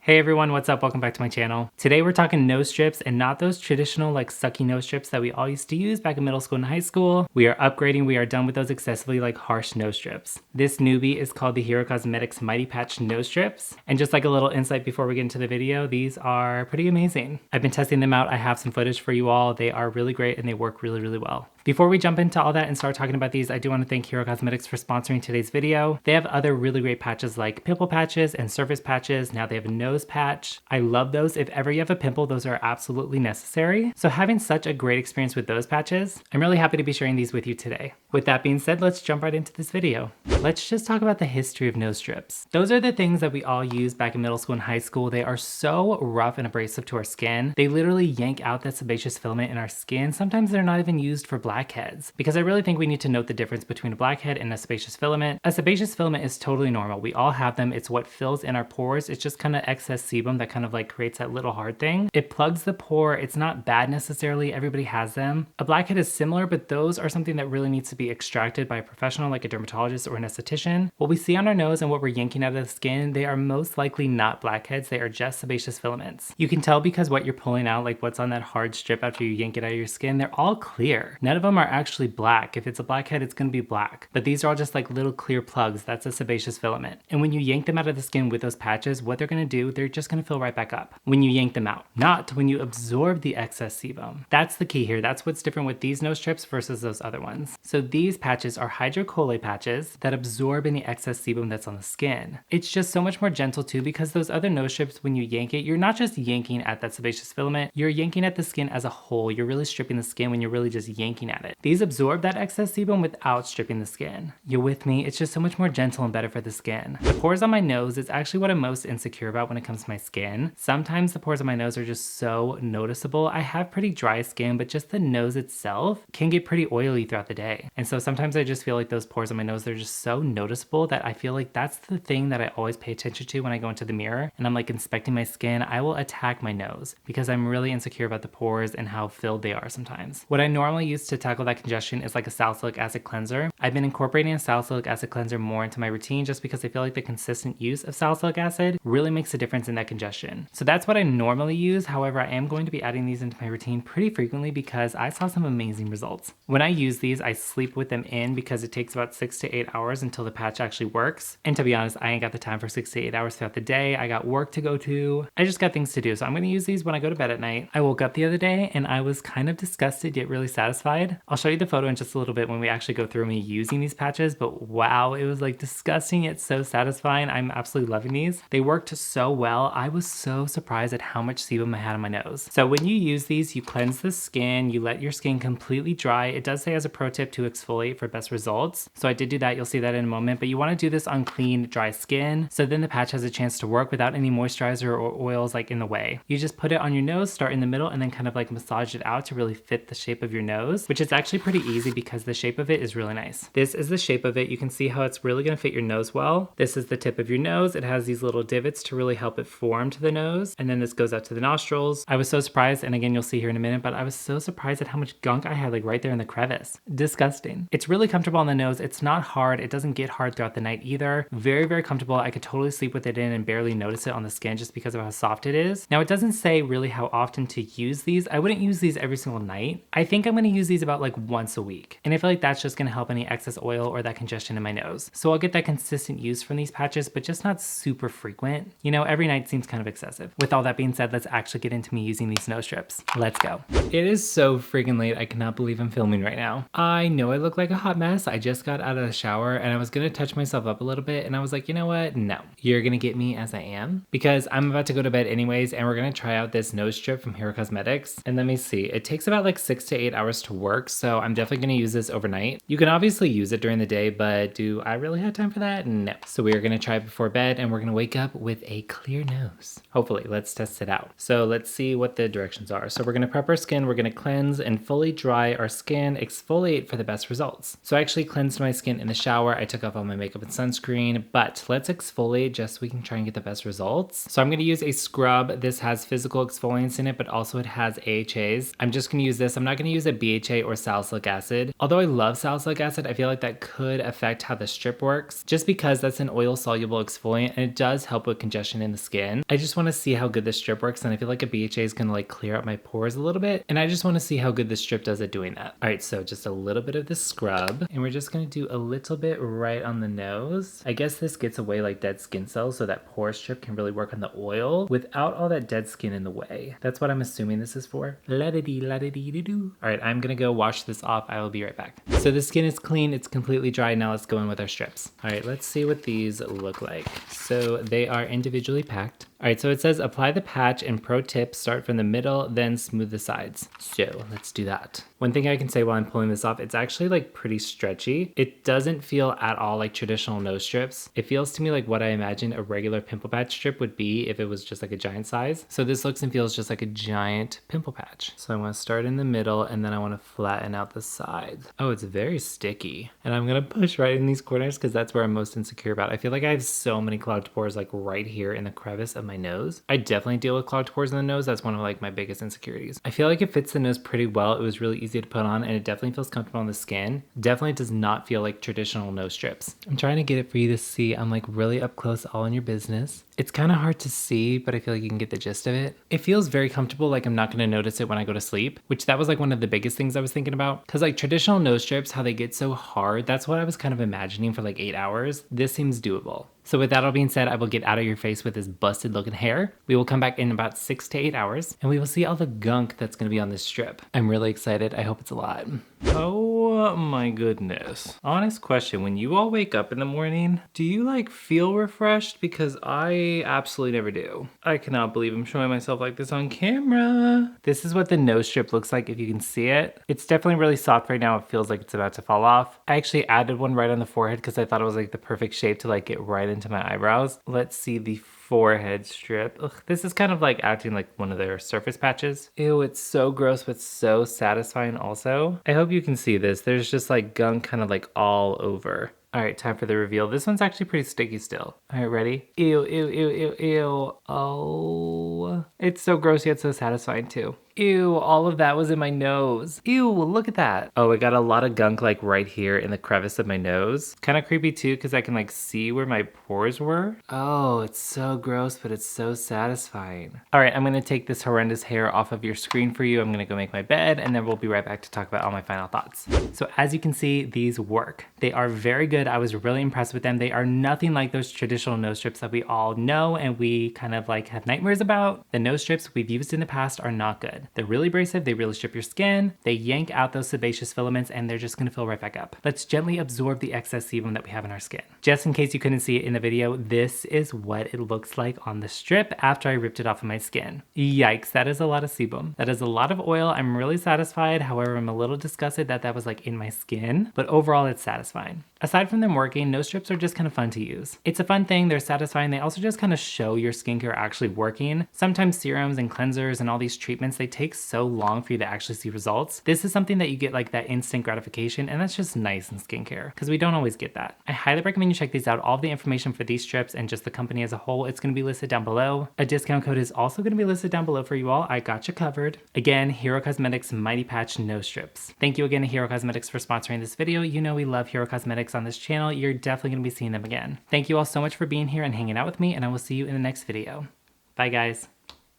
Hey everyone, what's up? Welcome back to my channel. Today we're talking nose strips, and not those traditional like sucky nose strips that we all used to use back in middle school and high school. We are upgrading, we are done with those excessively like harsh nose strips. This newbie is called the Hero Cosmetics Mighty Patch Nose Strips. And just like a little insight before we get into the video, these are pretty amazing. I've been testing them out. I have some footage for you all. They are really great and they work really, really well. Before we jump into all that and start talking about these, I do want to thank Hero Cosmetics for sponsoring today's video. They have other really great patches like pimple patches and surface patches. Now they have a nose patch. I love those. If ever you have a pimple, those are absolutely necessary. So having such a great experience with those patches, I'm really happy to be sharing these with you today. With that being said, let's jump right into this video. Let's just talk about the history of nose strips. Those are the things that we all used back in middle school and high school. They are so rough and abrasive to our skin. They literally yank out that sebaceous filament in our skin. Sometimes they're not even used for blackheads, because I really think we need to note the difference between a blackhead and a sebaceous filament. A sebaceous filament is totally normal. We all have them. It's what fills in our pores. It's just kind of excess sebum that kind of like creates that little hard thing. It plugs the pore. It's not bad necessarily. Everybody has them. A blackhead is similar, but those are something that really needs to be extracted by a professional like a dermatologist or an esthetician. What we see on our nose and what we're yanking out of the skin, they are most likely not blackheads. They are just sebaceous filaments. You can tell because what you're pulling out, like what's on that hard strip after you yank it out of your skin, they're all clear. None of them are actually black. If it's a blackhead, it's going to be black. But these are all just like little clear plugs. That's a sebaceous filament. And when you yank them out of the skin with those patches, what they're going to do, they're just going to fill right back up when you yank them out, not when you absorb the excess sebum. That's the key here. That's what's different with these nose strips versus those other ones. So these patches are hydrocolloid patches that absorb any excess sebum that's on the skin. It's just so much more gentle too, because those other nose strips, when you yank it, you're not just yanking at that sebaceous filament, you're yanking at the skin as a whole. You're really stripping the skin when you're really just yanking at it. These absorb that excess sebum without stripping the skin. You with me? It's just so much more gentle and better for the skin. The pores on my nose is actually what I'm most insecure about when it comes to my skin. Sometimes the pores on my nose are just so noticeable. I have pretty dry skin, but just the nose itself can get pretty oily throughout the day. And so sometimes I just feel like those pores on my nose, they're just so noticeable that I feel like that's the thing that I always pay attention to when I go into the mirror and I'm like inspecting my skin. I will attack my nose because I'm really insecure about the pores and how filled they are sometimes. What I normally use to tackle that congestion is like a salicylic acid cleanser. I've been incorporating a salicylic acid cleanser more into my routine just because I feel like the consistent use of salicylic acid really makes a difference in that congestion. So that's what I normally use. However, I am going to be adding these into my routine pretty frequently because I saw some amazing results. When I use these, I sleep with them in because it takes about 6 to 8 hours until the patch actually works. And to be honest, I ain't got the time for 6 to 8 hours throughout the day. I got work to go to. I just got things to do. So I'm going to use these when I go to bed at night. I woke up the other day and I was kind of disgusted yet really satisfied. I'll show you the photo in just a little bit when we actually go through me using these patches, but wow, it was like disgusting yet so satisfying. I'm absolutely loving these. They worked so well. I was so surprised at how much sebum I had on my nose. So when you use these, you cleanse the skin, you let your skin completely dry. It does say as a pro tip to exfoliate for best results. So I did do that. You'll see that in a moment, but you want to do this on clean, dry skin. So then the patch has a chance to work without any moisturizer or oils like in the way. You just put it on your nose, start in the middle, and then kind of like massage it out to really fit the shape of your nose, which is actually pretty easy because the shape of it is really nice. This is the shape of it. You can see how it's really going to fit your nose well. This is the tip of your nose. It has these little divots to really help it form to the nose. And then this goes out to the nostrils. I was so surprised, and again, you'll see here in a minute, but I was so surprised at how much gunk I had like right there in the crevice. Disgusting. It's really comfortable on the nose. It's not hard. It doesn't get hard throughout the night either. Very, very comfortable. I could totally sleep with it in and barely notice it on the skin just because of how soft it is. Now, it doesn't say really how often to use these. I wouldn't use these every single night. I think I'm going to use these about like once a week. And I feel like that's just going to help any excess oil or that congestion in my nose. So I'll get that consistent use from these patches, but just not super frequent. You know, every night seems kind of excessive. With all that being said, let's actually get into me using these nose strips. Let's go. It is so freaking late. I cannot believe I'm filming right now. I know I look like a hot mess. I just got out of the shower and I was going to touch myself up a little bit. And I was like, you know what? No, you're going to get me as I am because I'm about to go to bed anyways. And we're going to try out this nose strip from Hero Cosmetics. And let me see, it takes about like 6 to 8 hours to work. So I'm definitely going to use this overnight. You can obviously use it during the day, but do I really have time for that? No. So we are going to try it before bed and we're going to wake up with a clear nose. Hopefully, let's test it out. So let's see what the directions are. So we're going to prep our skin. We're going to cleanse and fully dry our skin, exfoliate for the best best results. So I actually cleansed my skin in the shower. I took off all my makeup and sunscreen, but let's exfoliate just so we can try and get the best results. So I'm gonna use a scrub. This has physical exfoliants in it, but also it has AHAs. I'm just gonna use this. I'm not gonna use a BHA or salicylic acid. Although I love salicylic acid, I feel like that could affect how the strip works, just because that's an oil-soluble exfoliant and it does help with congestion in the skin. I just wanna see how good the strip works, and I feel like a BHA is gonna like clear up my pores a little bit, and I just wanna see how good the strip does at doing that. All right, so just a little bit of the scrub, and we're just gonna do a little bit right on the nose. I guess this gets away like dead skin cells so that pore strip can really work on the oil without all that dead skin in the way. That's what I'm assuming this is for. La-da-dee-la-da-dee-doo-doo. All right, I'm gonna go wash this off. I will be right back. So the skin is clean, it's completely dry. Now let's go in with our strips. All right, let's see what these look like. So they are individually packed. All right, so it says apply the patch, and pro tip, start from the middle, then smooth the sides. So let's do that. One thing I can say while I'm pulling this off, it's actually like pretty stretchy. It doesn't feel at all like traditional nose strips. It feels to me like what I imagine a regular pimple patch strip would be if it was just like a giant size. So this looks and feels just like a giant pimple patch. So I want to start in the middle, and then I want to flatten out the sides. Oh, it's very sticky. And I'm gonna push right in these corners because that's where I'm most insecure about. I feel like I have so many clogged pores like right here in the crevice of my nose. I definitely deal with clogged pores in the nose. That's one of like my biggest insecurities. I feel like it fits the nose pretty well. It was really easy to put on, and it definitely feels comfortable on the skin. Definitely does not feel like traditional nose strips. I'm trying to get it for you to see. I'm like really up close, all in your business. It's kind of hard to see, but I feel like you can get the gist of it. It feels very comfortable, like I'm not going to notice it when I go to sleep, which that was like one of the biggest things I was thinking about. Because like traditional nose strips, how they get so hard, that's what I was kind of imagining for like 8 hours. This seems doable. So with that all being said, I will get out of your face with this busted looking hair. We will come back in about 6 to 8 hours, and we will see all the gunk that's going to be on this strip. I'm really excited. I hope it's a lot. Oh my goodness. Honest question, when you all wake up in the morning, do you like feel refreshed? Because I absolutely never do. I cannot believe I'm showing myself like this on camera. This is what the nose strip looks like if you can see it. It's definitely really soft right now. It feels like it's about to fall off. I actually added one right on the forehead because I thought it was like the perfect shape to like get right into my eyebrows. Let's see the forehead strip. Ugh, this is kind of like acting like one of their surface patches. Ew, it's so gross but so satisfying also. I hope you can see this. There's just like gunk kind of like all over. All right, time for the reveal. This one's actually pretty sticky still. All right, ready? Ew, ew, ew, ew, ew. Oh, it's so gross yet so satisfying too. Ew, all of that was in my nose. Ew, look at that. Oh, I got a lot of gunk like right here in the crevice of my nose. Kind of creepy too because I can like see where my pores were. Oh, it's so gross, but it's so satisfying. All right, I'm gonna take this horrendous hair off of your screen for you. I'm gonna go make my bed, and then we'll be right back to talk about all my final thoughts. So as you can see, these work. They are very good. I was really impressed with them. They are nothing like those traditional nose strips that we all know and we kind of like have nightmares about. The nose strips we've used in the past are not good. They're really abrasive, they really strip your skin, they yank out those sebaceous filaments, and they're just gonna fill right back up. Let's gently absorb the excess sebum that we have in our skin. Just in case you couldn't see it in the video, this is what it looks like on the strip after I ripped it off of my skin. Yikes, that is a lot of sebum. That is a lot of oil. I'm really satisfied. However, I'm a little disgusted that that was like in my skin, but overall it's satisfying. Aside from them working, nose strips are just kind of fun to use. It's a fun thing, they're satisfying. They also just kind of show your skincare actually working. Sometimes serums and cleansers and all these treatments, they take so long for you to actually see results. This is something that you get like that instant gratification, and that's just nice in skincare because we don't always get that. I highly recommend you check these out. All of the information for these strips and just the company as a whole, it's going to be listed down below. A discount code is also going to be listed down below for you all. I got you covered. Again, Hero Cosmetics Mighty Patch Nose Strips. Thank you again to Hero Cosmetics for sponsoring this video. You know we love Hero Cosmetics on this channel. You're definitely going to be seeing them again. Thank you all so much for being here and hanging out with me, and I will see you in the next video. Bye guys.